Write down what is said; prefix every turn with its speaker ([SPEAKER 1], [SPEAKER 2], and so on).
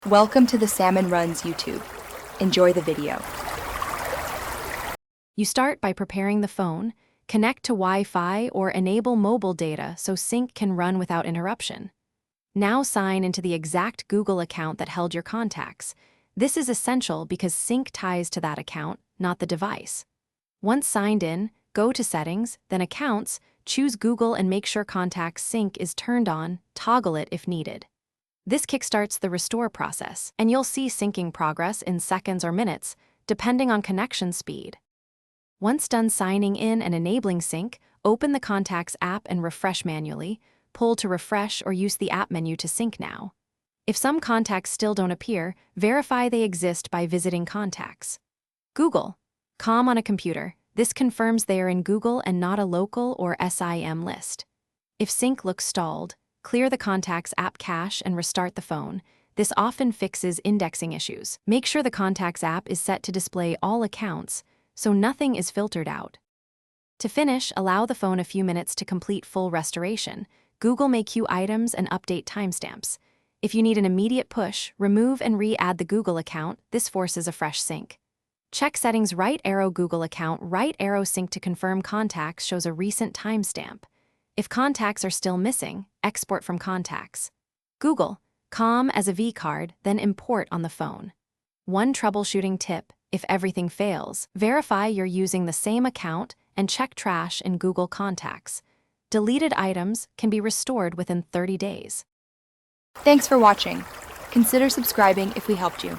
[SPEAKER 1] Welcome to the Salmon Runs YouTube. Enjoy the video.
[SPEAKER 2] You start by preparing the phone, connect to Wi-Fi or enable mobile data so sync can run without interruption. Now sign into the exact Google account that held your contacts. This is essential because sync ties to that account, not the device. Once signed in, go to Settings, then Accounts, choose Google and make sure Contacts Sync is turned on, toggle it if needed. This kickstarts the restore process, and you'll see syncing progress in seconds or minutes, depending on connection speed. Once done signing in and enabling sync, open the Contacts app and refresh manually, pull to refresh or use the app menu to sync now. If some contacts still don't appear, verify they exist by visiting Contacts. Google. Com on a computer. This confirms they are in Google and not a local or SIM list. If sync looks stalled, clear the Contacts app cache and restart the phone. This often fixes indexing issues. Make sure the Contacts app is set to display all accounts, so nothing is filtered out. To finish, allow the phone a few minutes to complete full restoration. Google may queue items and update timestamps. If you need an immediate push, remove and re-add the Google account. This forces a fresh sync. Check Settings right arrow Google account right arrow sync to confirm contacts shows a recent timestamp. If contacts are still missing, export from Contacts. Google. Com as a vCard, then import on the phone. One troubleshooting tip: if everything fails, verify you're using the same account and check trash in Google Contacts. Deleted items can be restored within 30 days.
[SPEAKER 1] Thanks for watching. Consider subscribing if we helped you.